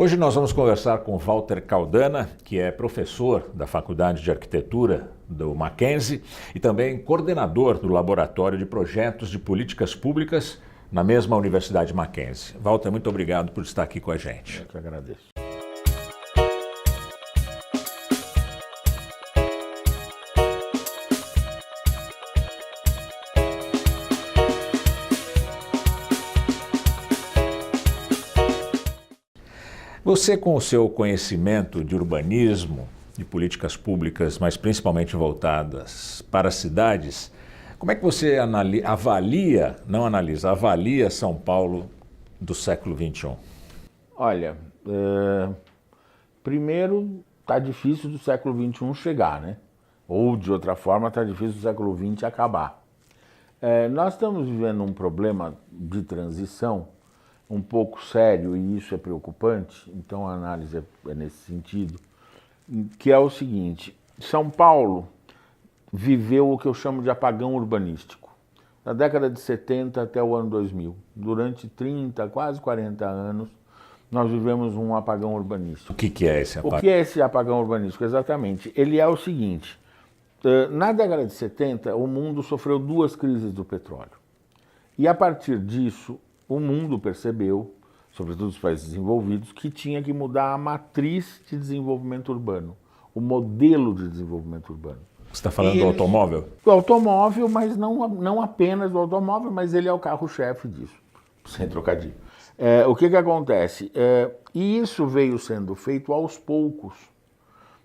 Hoje nós vamos conversar com Walter Caldana, que é professor da Faculdade de Arquitetura do Mackenzie e também coordenador do Laboratório de Projetos de Políticas Públicas na mesma Universidade Mackenzie. Walter, muito obrigado por estar aqui com a gente. Eu que agradeço. Você, com o seu conhecimento de urbanismo, de políticas públicas, mas principalmente voltadas para as cidades, como é que você avalia São Paulo do século XXI? Olha, primeiro está difícil do século XXI chegar, né? Ou de outra forma está difícil do século XX acabar. Nós estamos vivendo um problema de transição um pouco sério, e isso é preocupante, então a análise é nesse sentido, que é o seguinte: São Paulo viveu o que eu chamo de apagão urbanístico, da década de 70 até o ano 2000. Durante 30, quase 40 anos, nós vivemos um apagão urbanístico. O que é esse apagão? O que é esse apagão urbanístico? Exatamente. Ele é o seguinte: na década de 70, o mundo sofreu duas crises do petróleo. E a partir disso, o mundo percebeu, sobretudo os países desenvolvidos, que tinha que mudar a matriz de desenvolvimento urbano, o modelo de desenvolvimento urbano. Você está falando do automóvel? Do automóvel, mas não apenas do automóvel, mas ele é o carro-chefe disso, sem trocadilho. O que acontece? E isso veio sendo feito aos poucos.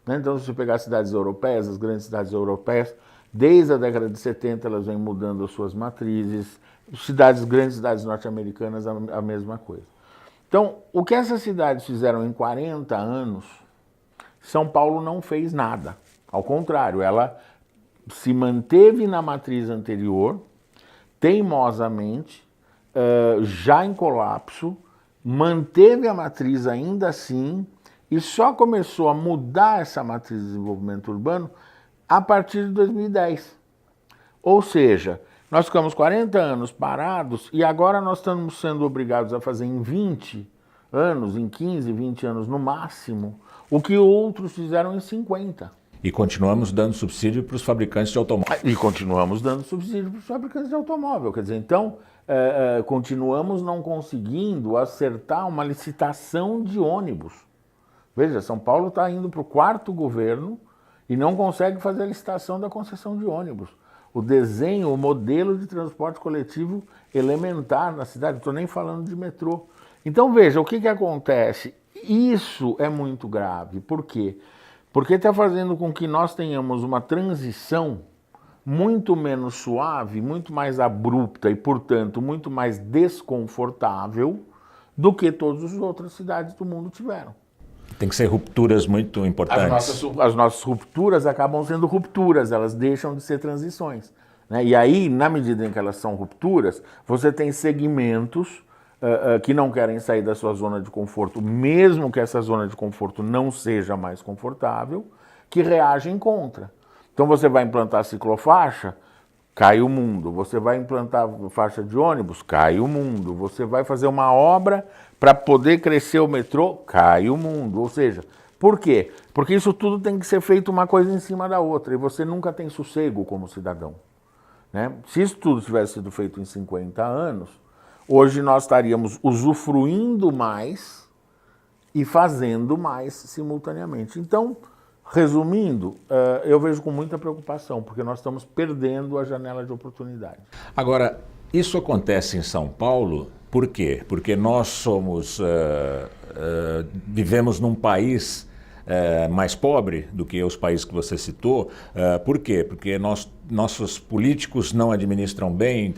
Né? Então, se você pegar as cidades europeias, as grandes cidades europeias, desde a década de 70 elas vêm mudando as suas matrizes, grandes cidades norte-americanas, a mesma coisa. Então, o que essas cidades fizeram em 40 anos, São Paulo não fez nada. Ao contrário, ela se manteve na matriz anterior, teimosamente, já em colapso, manteve a matriz ainda assim e só começou a mudar essa matriz de desenvolvimento urbano a partir de 2010. Ou seja, nós ficamos 40 anos parados e agora nós estamos sendo obrigados a fazer em 20 anos, em 15, 20 anos no máximo, o que outros fizeram em 50. E continuamos dando subsídio para os fabricantes de automóvel. E continuamos dando subsídio para os fabricantes de automóvel. Quer dizer, então, continuamos não conseguindo acertar uma licitação de ônibus. Veja, São Paulo está indo para o quarto governo e não consegue fazer a licitação da concessão de ônibus. O desenho, o modelo de transporte coletivo elementar na cidade, não estou nem falando de metrô. Então veja, o que acontece? Isso é muito grave. Por quê? Porque está fazendo com que nós tenhamos uma transição muito menos suave, muito mais abrupta e, portanto, muito mais desconfortável do que todas as outras cidades do mundo tiveram. Tem que ser rupturas muito importantes. As nossas rupturas acabam sendo rupturas, elas deixam de ser transições. Né? E aí, na medida em que elas são rupturas, você tem segmentos que não querem sair da sua zona de conforto, mesmo que essa zona de conforto não seja mais confortável, que reagem contra. Então você vai implantar ciclofaixa, cai o mundo. Você vai implantar faixa de ônibus, cai o mundo. Você vai fazer uma obra para poder crescer o metrô, cai o mundo. Ou seja, por quê? Porque isso tudo tem que ser feito uma coisa em cima da outra e você nunca tem sossego como cidadão. Né? Se isso tudo tivesse sido feito em 50 anos, hoje nós estaríamos usufruindo mais e fazendo mais simultaneamente. Então, resumindo, eu vejo com muita preocupação, porque nós estamos perdendo a janela de oportunidade. Agora, isso acontece em São Paulo por quê? Porque nós vivemos num país mais pobre do que os países que você citou. Por quê? Porque nossos políticos não administram bem,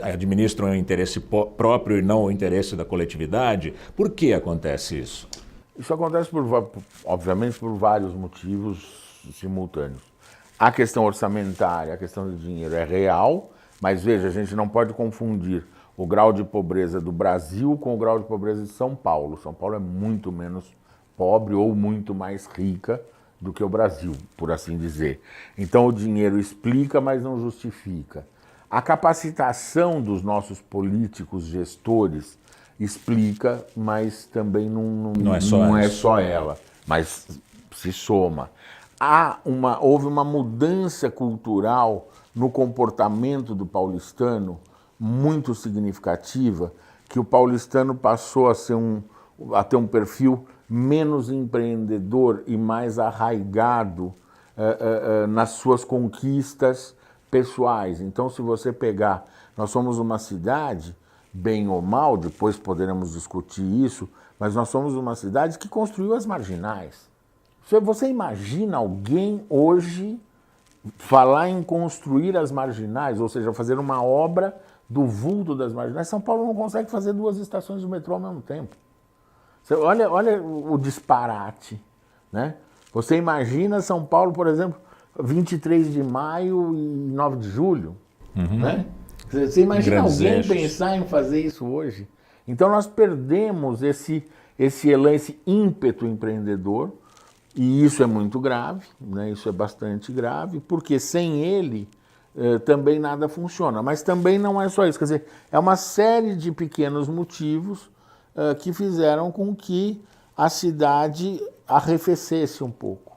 administram o interesse próprio e não o interesse da coletividade. Por que acontece isso? Isso acontece, obviamente, por vários motivos simultâneos. A questão orçamentária, a questão do dinheiro é real, mas veja, a gente não pode confundir o grau de pobreza do Brasil com o grau de pobreza de São Paulo. São Paulo é muito menos pobre ou muito mais rica do que o Brasil, por assim dizer. Então o dinheiro explica, mas não justifica. A capacitação dos nossos políticos gestores explica, mas também Não é só ela, mas se soma. Houve uma mudança cultural no comportamento do paulistano muito significativa, que o paulistano passou a ter um perfil menos empreendedor e mais arraigado nas suas conquistas pessoais. Então, se você pegar, nós somos uma cidade, bem ou mal, depois poderemos discutir isso, mas nós somos uma cidade que construiu as marginais. Você imagina alguém hoje falar em construir as marginais, ou seja, fazer uma obra do vulto das marginais? São Paulo não consegue fazer 2 estações de metrô ao mesmo tempo. Olha o disparate, né? Você imagina São Paulo, por exemplo, 23 de maio e 9 de julho, né? Você imagina Grandes alguém eixos. pensar em fazer isso hoje? Então nós perdemos esse ímpeto empreendedor, e isso é muito grave, né? Isso é bastante grave, porque sem ele também nada funciona. Mas também não é só isso, quer dizer, é uma série de pequenos motivos que fizeram com que a cidade arrefecesse um pouco,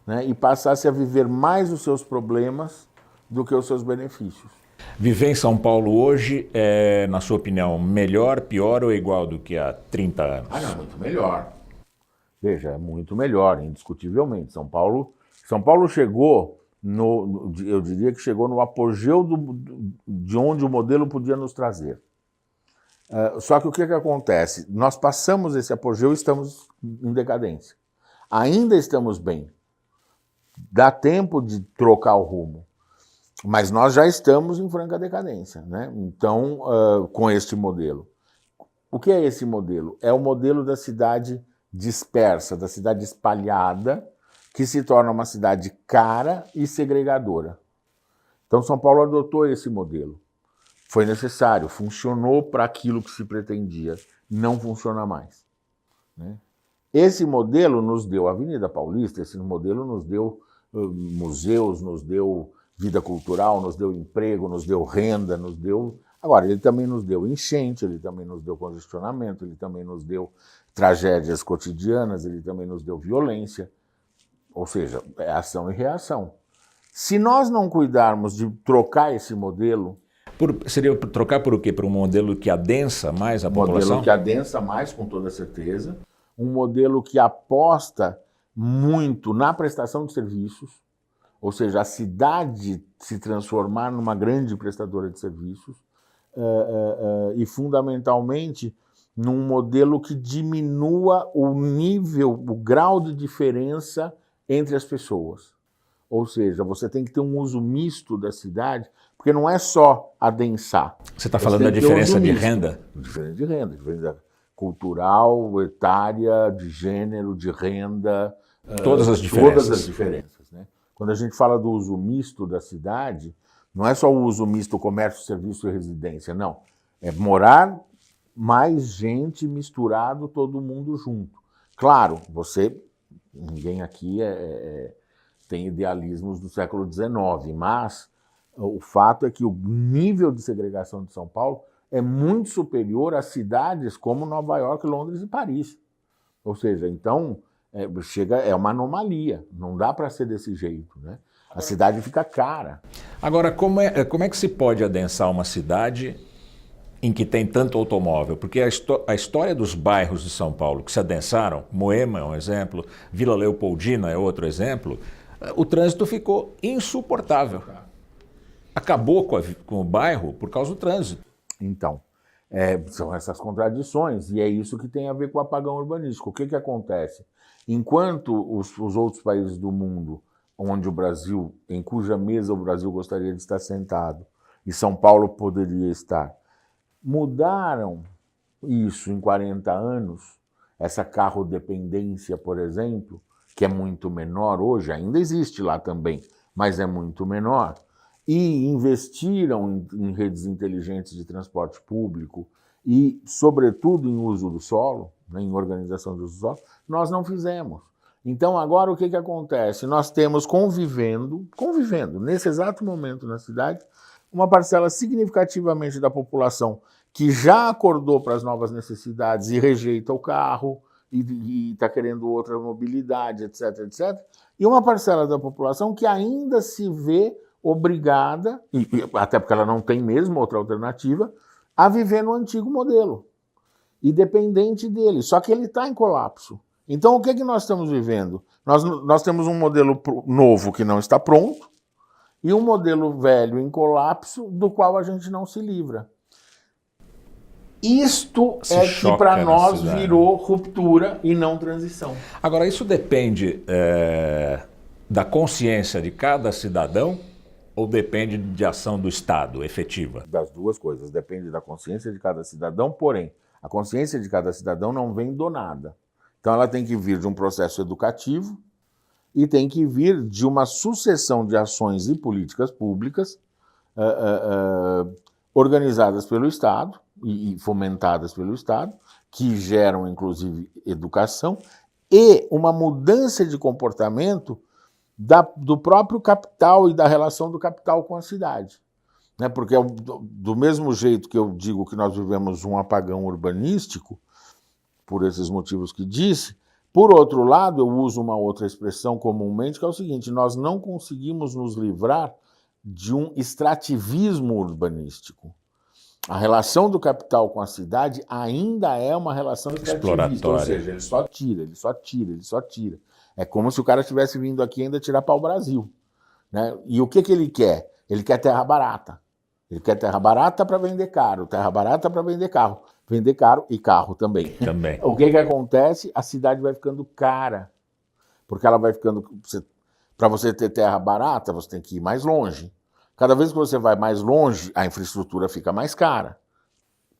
né? E passasse a viver mais os seus problemas do que os seus benefícios. Viver em São Paulo hoje é, na sua opinião, melhor, pior ou igual do que há 30 anos? Ah, não, muito melhor. Veja, é muito melhor, indiscutivelmente. São Paulo chegou, eu diria que chegou no apogeu de onde o modelo podia nos trazer. Só que o que acontece? Nós passamos esse apogeu e estamos em decadência. Ainda estamos bem. Dá tempo de trocar o rumo. Mas nós já estamos em franca decadência, né? Então, com este modelo. O que é esse modelo? É o modelo da cidade dispersa, da cidade espalhada, que se torna uma cidade cara e segregadora. Então, São Paulo adotou esse modelo. Foi necessário, funcionou para aquilo que se pretendia, não funciona mais, né? Esse modelo nos deu a Avenida Paulista, esse modelo nos deu museus, nos deu vida cultural, nos deu emprego, nos deu renda, nos deu... Agora, ele também nos deu enchente, ele também nos deu congestionamento, ele também nos deu tragédias cotidianas, ele também nos deu violência, ou seja, é ação e reação. Se nós não cuidarmos de trocar esse modelo... Seria trocar por o quê? Por um modelo que adensa mais a população? Um modelo que adensa mais, com toda certeza, um modelo que aposta muito na prestação de serviços, ou seja, a cidade se transformar numa grande prestadora de serviços, e fundamentalmente num modelo que diminua o nível, o grau de diferença entre as pessoas. Ou seja, você tem que ter um uso misto da cidade, porque não é só adensar. Você está falando da diferença de renda? Diferença de renda, diferença cultural, etária, de gênero, de renda. Todas as diferenças. Todas as diferenças, né? Quando a gente fala do uso misto da cidade, não é só o uso misto comércio, serviço e residência, não. É morar mais gente misturado, todo mundo junto. Claro, ninguém aqui tem idealismos do século XIX, mas o fato é que o nível de segregação de São Paulo é muito superior a cidades como Nova York, Londres e Paris. Ou seja, então, é uma anomalia, não dá para ser desse jeito, né? A cidade fica cara. Agora, como é que se pode adensar uma cidade em que tem tanto automóvel? Porque a história dos bairros de São Paulo que se adensaram, Moema é um exemplo, Vila Leopoldina é outro exemplo, o trânsito ficou insuportável. Acabou com o bairro por causa do trânsito. Então, são essas contradições, e é isso que tem a ver com o apagão urbanístico. O que acontece? Enquanto os outros países do mundo, onde o Brasil, em cuja mesa o Brasil gostaria de estar sentado, e São Paulo poderia estar, mudaram isso em 40 anos, essa carrodependência, por exemplo, que é muito menor hoje, ainda existe lá também, mas é muito menor, e investiram em redes inteligentes de transporte público e, sobretudo, em uso do solo, né, em organização do uso do solo, nós não fizemos. Então, agora, o que acontece? Nós temos convivendo, nesse exato momento na cidade, uma parcela significativamente da população que já acordou para as novas necessidades e rejeita o carro e está querendo outra mobilidade, etc, etc. E uma parcela da população que ainda se vê obrigada, até porque ela não tem mesmo outra alternativa, a viver no antigo modelo e dependente dele. Só que ele está em colapso. Então, o que nós estamos vivendo? Nós temos um modelo novo que não está pronto e um modelo velho em colapso do qual a gente não se livra. Isto é que para nós virou ruptura e não transição. Agora, isso depende da consciência de cada cidadão ou depende de ação do Estado efetiva? Das duas coisas. Depende da consciência de cada cidadão, porém, a consciência de cada cidadão não vem do nada. Então ela tem que vir de um processo educativo e tem que vir de uma sucessão de ações e políticas públicas organizadas pelo Estado e fomentadas pelo Estado, que geram, inclusive, educação e uma mudança de comportamento do próprio capital e da relação do capital com a cidade. Né? Porque do mesmo jeito que eu digo que nós vivemos um apagão urbanístico, por esses motivos que disse, por outro lado, eu uso uma outra expressão comumente, que é o seguinte: nós não conseguimos nos livrar de um extrativismo urbanístico. A relação do capital com a cidade ainda é uma relação extrativista, ou seja, ele só tira, ele só tira, ele só tira. É como se o cara tivesse vindo aqui ainda tirar pau-brasil. Né? E o que ele quer? Ele quer terra barata. Ele quer terra barata para vender caro, terra barata para vender carro. Vender caro e carro também. O que acontece? A cidade vai ficando cara. Porque ela vai ficando... Para você ter terra barata, você tem que ir mais longe. Cada vez que você vai mais longe, a infraestrutura fica mais cara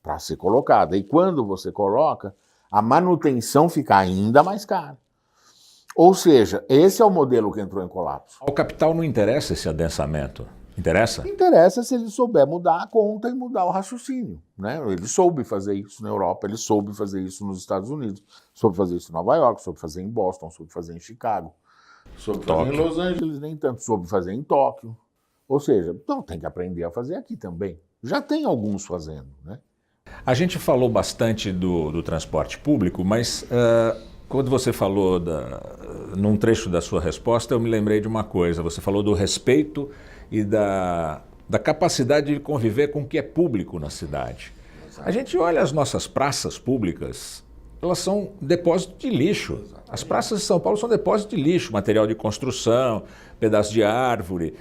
para ser colocada. E quando você coloca, a manutenção fica ainda mais cara. Ou seja, esse é o modelo que entrou em colapso. Ao capital não interessa esse adensamento? Interessa? Interessa se ele souber mudar a conta e mudar o raciocínio. Né? Ele soube fazer isso na Europa, ele soube fazer isso nos Estados Unidos, soube fazer isso em Nova York, soube fazer em Boston, soube fazer em Chicago, soube fazer em Los Angeles, nem tanto, soube fazer em Tóquio. Ou seja, então tem que aprender a fazer aqui também. Já tem alguns fazendo. Né? A gente falou bastante do transporte público, mas quando você falou num trecho da sua resposta, eu me lembrei de uma coisa. Você falou do respeito e da capacidade de conviver com o que é público na cidade. Exato. A gente olha as nossas praças públicas, elas são depósito de lixo. Exatamente. As praças de São Paulo são depósito de lixo, material de construção, pedaço de árvore.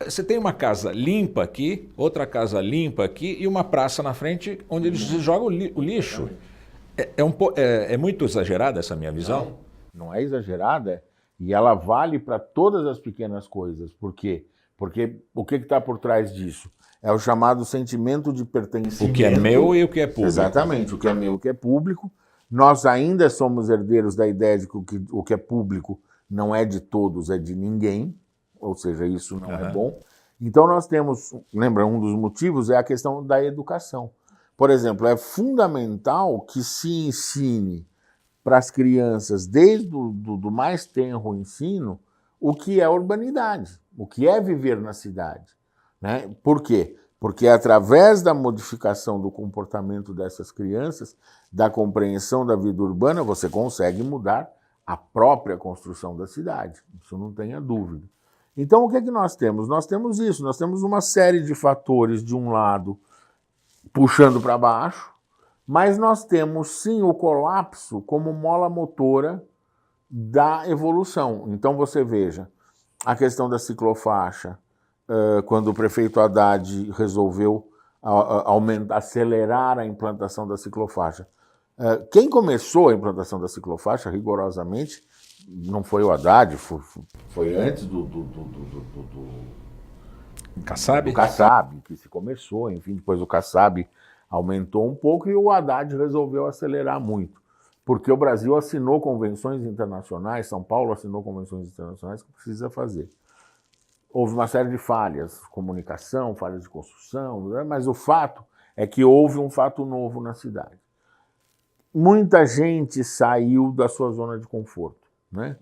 Você tem uma casa limpa aqui, outra casa limpa aqui e uma praça na frente onde eles jogam o lixo. É muito exagerada essa minha visão? Não é exagerada e ela vale para todas as pequenas coisas. Por quê? Porque o que está por trás disso? É o chamado sentimento de pertencimento. O que é meu e o que é público. Exatamente, o que é meu e o que é público. Nós ainda somos herdeiros da ideia de que o que é público não é de todos, é de ninguém. Ou seja, isso não é bom. Então nós temos, lembra, um dos motivos é a questão da educação. Por exemplo, é fundamental que se ensine para as crianças, desde do mais tenro ensino, o que é urbanidade, o que é viver na cidade. Né? Por quê? Porque através da modificação do comportamento dessas crianças, da compreensão da vida urbana, você consegue mudar a própria construção da cidade. Isso não tenha dúvida. Então, o que nós temos? Nós temos isso, nós temos uma série de fatores, de um lado, puxando para baixo, mas nós temos, sim, o colapso como mola motora da evolução. Então, você veja, a questão da ciclofaixa, quando o prefeito Haddad resolveu acelerar a implantação da ciclofaixa. Quem começou a implantação da ciclofaixa, rigorosamente, não foi o Haddad, foi antes do Kassab? Do Kassab, que se começou, enfim, depois o Kassab aumentou um pouco e o Haddad resolveu acelerar muito, porque o Brasil assinou convenções internacionais, São Paulo assinou convenções internacionais que precisa fazer. Houve uma série de falhas, comunicação, falhas de construção, mas o fato é que houve um fato novo na cidade. Muita gente saiu da sua zona de conforto. Né?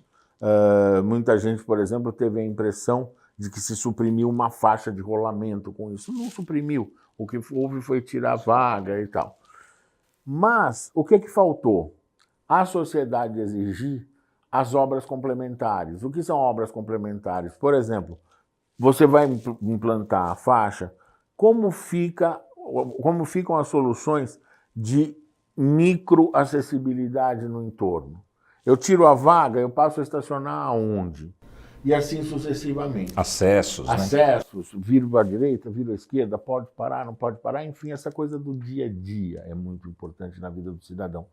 Muita gente, por exemplo, teve a impressão de que se suprimiu uma faixa de rolamento com isso. Não suprimiu. o que houve foi tirar vaga e tal. Mas o que faltou? A sociedade exigir as obras complementares. O que são obras complementares? Por exemplo, você vai implantar a faixa, como ficam as soluções de microacessibilidade no entorno? Eu tiro a vaga, eu passo a estacionar aonde? E assim sucessivamente. Acessos, né? Acessos, viro para a direita, viro à esquerda, pode parar, não pode parar, enfim, essa coisa do dia a dia é muito importante na vida do cidadão.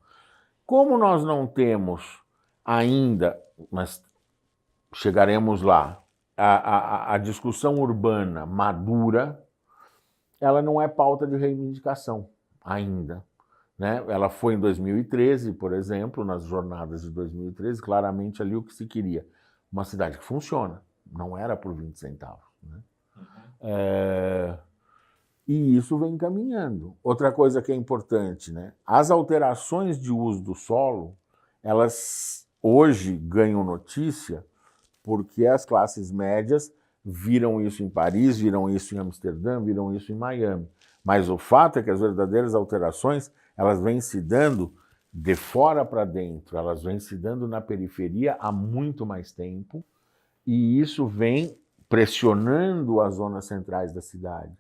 Como nós não temos ainda, mas chegaremos lá, a discussão urbana madura, ela não é pauta de reivindicação ainda. Né? Ela foi em 2013, por exemplo, nas jornadas de 2013, claramente ali o que se queria. Uma cidade que funciona, não era por 20 centavos. Né? E isso vem caminhando. Outra coisa que é importante, né? As alterações de uso do solo, elas hoje ganham notícia porque as classes médias viram isso em Paris, viram isso em Amsterdã, viram isso em Miami. Mas o fato é que as verdadeiras alterações, elas vêm se dando de fora para dentro, elas vêm se dando na periferia há muito mais tempo, e isso vem pressionando as zonas centrais da cidade.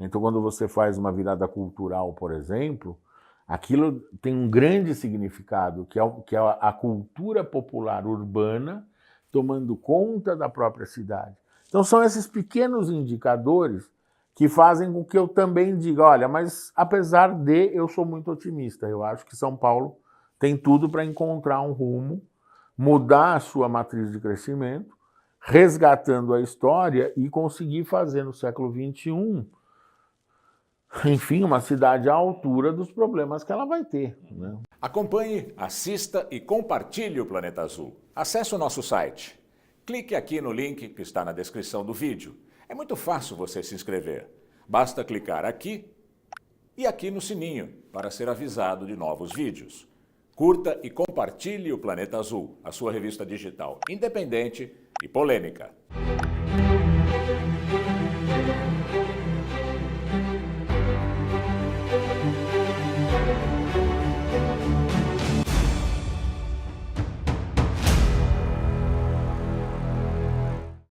Então, quando você faz uma virada cultural, por exemplo, aquilo tem um grande significado, que é a cultura popular urbana tomando conta da própria cidade. Então, são esses pequenos indicadores que fazem com que eu também diga, olha, mas apesar de, eu sou muito otimista. Eu acho que São Paulo tem tudo para encontrar um rumo, mudar a sua matriz de crescimento, resgatando a história e conseguir fazer no século XXI, enfim, uma cidade à altura dos problemas que ela vai ter. Né? Acompanhe, assista e compartilhe o Planeta Azul. Acesse o nosso site. Clique aqui no link que está na descrição do vídeo. É muito fácil você se inscrever. Basta clicar aqui e aqui no sininho para ser avisado de novos vídeos. Curta e compartilhe o Planeta Azul, a sua revista digital independente e polêmica.